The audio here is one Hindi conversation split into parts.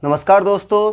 नमस्कार दोस्तों।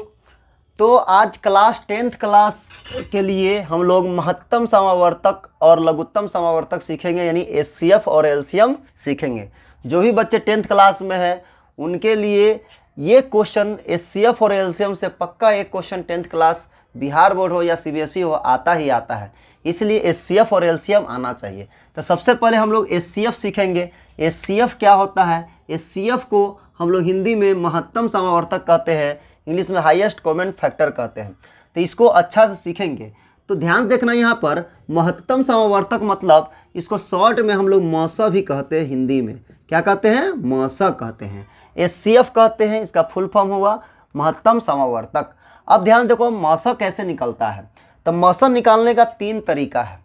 तो आज क्लास 10th क्लास के लिए हम लोग महत्तम समावर्तक और लघुत्तम समावर्तक सीखेंगे, यानी एचसीएफ और एलसीएम सीखेंगे। जो भी बच्चे 10th क्लास में है उनके लिए ये क्वेश्चन एचसीएफ और एलसीएम से पक्का एक question 10th class Bihar board हो या सीबीएसई हो आता ही आता है, इसलिए एचसीएफ और एलसीएम आना चाहिए। तो सबसे पहले हम लोग एचसीएफ सीखेंगे। एचसीएफ क्या होता है? एचसीएफ को हम लोग हिंदी में महत्तम समावर्तक कहते हैं, इंग्लिश में हाईएस्ट कॉमन फैक्टर कहते हैं। तो इसको अच्छा से सीखेंगे। तो ध्यान देखना, यहाँ पर महत्तम समावर्तक मतलब इसको शॉर्ट में हम लोग मसा भी कहते हैं, हिंदी में क्या कहते हैं? मसा कहते हैं। एचसीएफ कहते हैं, इसका फुल फॉर्म हुआ महत्तम समावर्तक। अब ध्यान देखो मसा कैसे निकलता है। तो मसा निकालने का 3 तरीका है,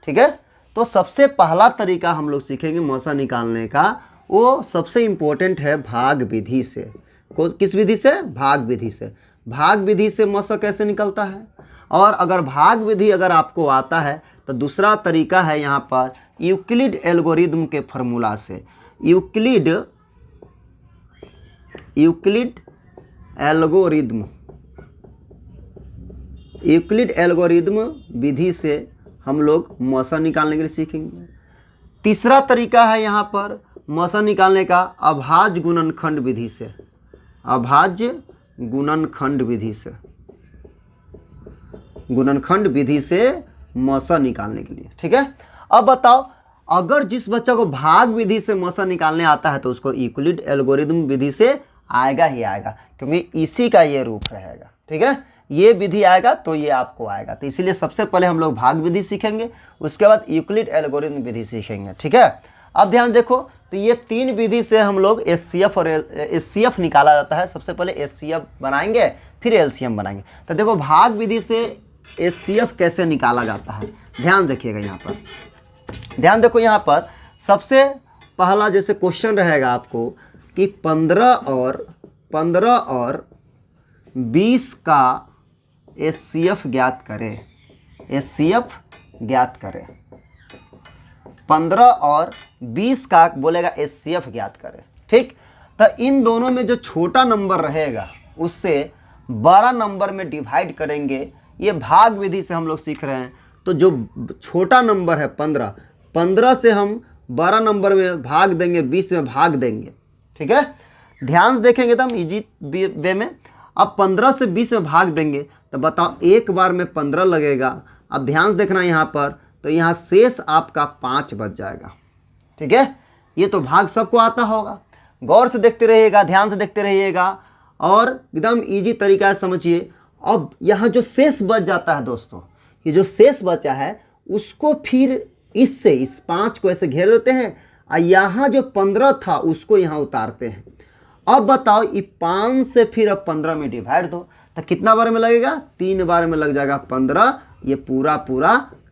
ठीक है। तो सबसे पहला तरीका हम लोग सीखेंगे मसा निकालने का, वो सबसे इम्पोर्टेंट है भाग विधि से। किस विधि से? भाग विधि से। भाग विधि से मसा कैसे निकलता है? और अगर भाग विधि अगर आपको आता है तो दूसरा तरीका है यहाँ पर यूक्लिड एल्गोरिदम के फॉर्मूला से। यूक्लिड एल्गोरिदम विधि से हम लोग मसा निकालने के लिए सीखेंगे। तीसरा तरीका है यहाँ पर मसा निकालने का अभाज्य गुणनखंड विधि से। अभाज्य गुणनखंड विधि से मसा निकालने के लिए, ठीक है। अब बताओ, अगर जिस बच्चा को भाग विधि से मसा निकालने आता है तो उसको यूक्लिड एल्गोरिदम विधि से आएगा ही आएगा, क्योंकि इसी का ये रूप रहेगा, ठीक है। ये विधि आएगा तो ये आपको आएगा। तो इसीलिए सबसे पहले हम लोग भाग विधि सीखेंगे, उसके बाद यूक्लिड एल्गोरिदम विधि सीखेंगे, ठीक है। अब ध्यान देखो, तो ये 3 विधि से हम लोग एचसीएफ और एचसीएफ निकाला जाता है। सबसे पहले एचसीएफ बनाएंगे, फिर एलसीएम बनाएंगे। तो देखो भाग विधि से एचसीएफ कैसे निकाला जाता है, ध्यान देखिएगा। यहाँ पर ध्यान देखो, यहाँ पर सबसे पहला जैसे क्वेश्चन रहेगा आपको कि 15 और 20 का एचसीएफ ज्ञात करें। एचसीएफ ज्ञात करें। 15 और 20 का बोलेगा एचसीएफ ज्ञात करें, ठीक। तो इन दोनों में जो छोटा नंबर रहेगा उससे बड़ा नंबर में डिवाइड करेंगे। ये भाग विधि से हम लोग सीख रहे हैं। तो जो छोटा नंबर है 15 से हम बड़ा नंबर में भाग देंगे, 20 में भाग देंगे, ठीक है। ध्यान से देखेंगे तो हम इजी वे में। अब 15 से 20 में भाग देंगे तो बताओ एक बार में 15 लगेगा। अब ध्यान से देखना यहाँ पर, तो यहाँ शेष आपका 5 बच जाएगा, ठीक है। ये तो भाग सबको आता होगा। गौर से देखते रहिएगा, ध्यान से देखते रहिएगा और एकदम इजी तरीका से समझिए। अब यहाँ जो शेष बच जाता है दोस्तों, ये जो शेष बचा है उसको फिर इससे इस 5 को ऐसे घेर देते हैं और यहाँ जो 15 था उसको यहाँ उतारते हैं। अब बताओ ये 5 से फिर अब 15 में डिवाइड दो तो कितना बार में लगेगा? 3 बार में लग जाएगा 15। ये पूरा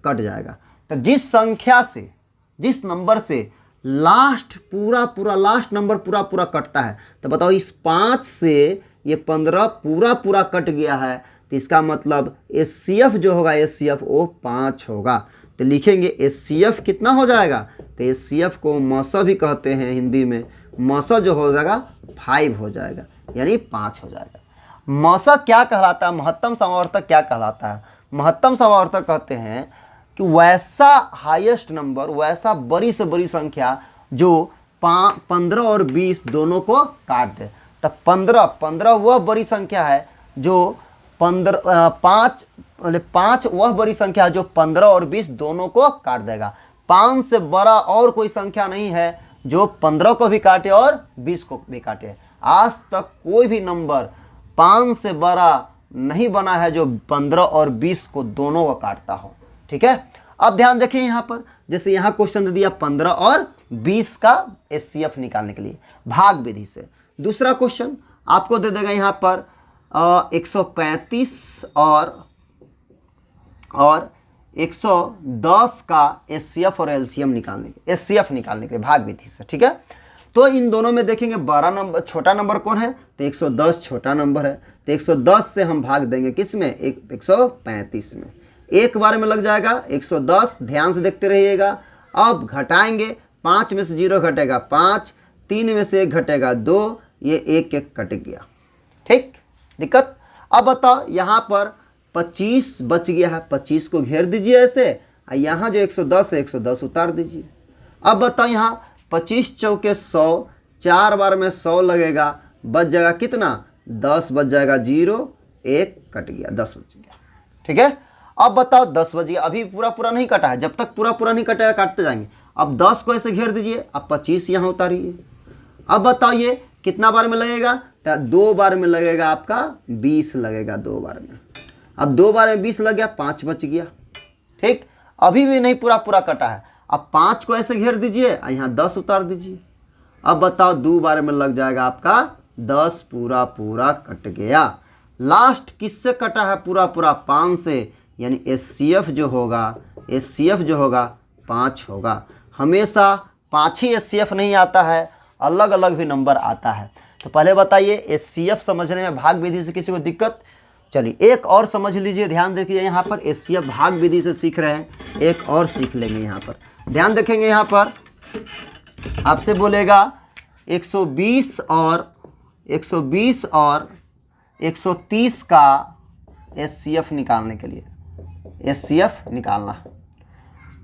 कट जाएगा। तो जिस संख्या से, जिस नंबर से लास्ट लास्ट नंबर पूरा कटता है, तो बताओ इस 5 से ये 15 पूरा कट गया है, तो इसका मतलब एचसीएफ जो होगा एचसीएफ वो 5 होगा। तो लिखेंगे एचसीएफ कितना हो जाएगा? तो एचसीएफ को मसा भी कहते हैं हिंदी में। मसा जो हो जाएगा 5 हो जाएगा, यानी 5 हो जाएगा। मसा क्या कहलाता है? महत्तम समावर्तक क्या कहलाता है? महत्तम समावर्तक कहते हैं कि वैसा हाईएस्ट नंबर, वैसा बड़ी से बड़ी संख्या जो 15 और 20 दोनों को काट दे। तो 15 वह बड़ी संख्या है जो 5 वह बड़ी संख्या है जो 15 और 20 दोनों को काट देगा। 5 से बड़ा और कोई संख्या नहीं है जो 15 को भी काटे और 20 को भी काटे। आज तक कोई भी नंबर 5 से बड़ा नहीं बना है जो 15 और 20 को दोनों को काटता हो, ठीक है। अब ध्यान देखिए यहाँ पर, जैसे यहाँ क्वेश्चन दे दिया 15 और 20 का एचसीएफ निकालने के लिए भाग विधि से। दूसरा क्वेश्चन आपको दे देगा यहाँ पर 135 और 110 का एचसीएफ और एलसीएम निकालने के, एचसीएफ निकालने के भाग विधि से, ठीक है। तो इन दोनों में देखेंगे बड़ा नंबर, छोटा नंबर कौन है? तो 110 छोटा नंबर है। तो 110 से हम भाग देंगे किस में? 135 में। एक बार में लग जाएगा 110। ध्यान से देखते रहिएगा। अब घटाएंगे, 5 में से 0 घटेगा 5, 3 में से 1 घटेगा 2, ये 1 1 कट गया। ठीक, दिक्कत। अब बताओ यहाँ पर 25 बच गया है, 25 को घेर दीजिए ऐसे, और यहाँ जो 110 है 110 उतार दीजिए। अब बताओ यहाँ 25 चौके 100, 4 बार में 100 लगेगा, बच जाएगा कितना, 10 बच जाएगा, 0 1 कट गया, 10 बच गया। ठीक है, अब बताओ 10 बच गया, अभी पूरा पूरा नहीं कटा है, जब तक पूरा पूरा नहीं कटेगा काटते जाएंगे। अब 10 को ऐसे घेर दीजिए, अब 25 यहाँ उतारिए। अब बताओ ये कितना बार में लगेगा, तो 2 बार में लगेगा, आपका 20 लगेगा 2 बार में। अब 2 बार में 20 लग गया, 5 बच गया। ठीक, अभी भी नहीं पूरा पूरा कटा है। अब 5 को ऐसे घेर दीजिए और यहाँ 10 उतार दीजिए। अब बताओ 2 बार में लग जाएगा आपका 10, पूरा पूरा कट गया। लास्ट किससे कटा है पूरा पूरा, 5 से, यानी HCF जो होगा 5 होगा। हमेशा 5 ही HCF नहीं आता है, अलग अलग भी नंबर आता है। तो पहले बताइए HCF समझने में भाग विधि से किसी को दिक्कत? चलिए एक और समझ लीजिए, ध्यान देखिए, यहाँ पर HCF भाग विधि से सीख रहे हैं, एक और सीख लेंगे। यहाँ पर ध्यान देखेंगे, यहाँ पर आपसे बोलेगा 120 और 130 का HCF निकालने के लिए, HCF निकालना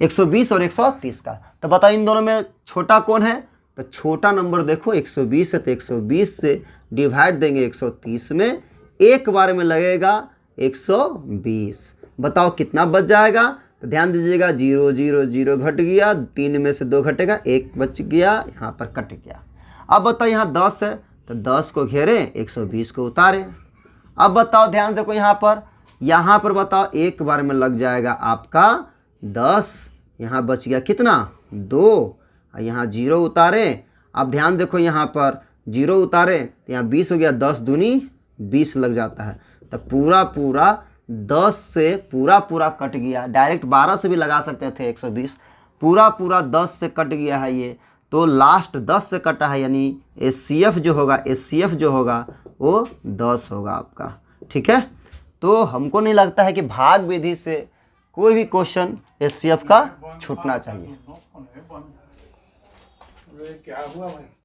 120 और 130 का। तो बताओ इन दोनों में छोटा कौन है, तो छोटा नंबर देखो 120 है, तो 120 से डिवाइड देंगे 130 में, एक बार में लगेगा 120। बताओ कितना बच जाएगा, तो ध्यान दीजिएगा 0 0 0 घट गया, 3 में से 2 घटेगा, 1 बच गया, यहाँ पर कट गया। अब बताओ यहाँ 10 है, तो 10 को घेरे, 120 को उतारे। अब बताओ ध्यान देखो यहाँ पर बताओ एक बार में लग जाएगा आपका 10, यहाँ बच गया कितना 2, और यहाँ 0 उतारे। अब ध्यान देखो यहाँ पर 0 उतारे तो यहाँ 20 हो गया, 10 दूनी 20 लग जाता है। तो पूरा पूरा 10 से पूरा पूरा कट गया। डायरेक्ट 12 से भी लगा सकते थे 120, पूरा पूरा 10 से कट गया है ये, तो लास्ट 10 से कटा है, यानी HCF जो होगा वो 10 होगा आपका। ठीक है, तो हमको नहीं लगता है कि भाग विधि से कोई भी क्वेश्चन HCF का छूटना चाहिए। क्या हुआ भाई?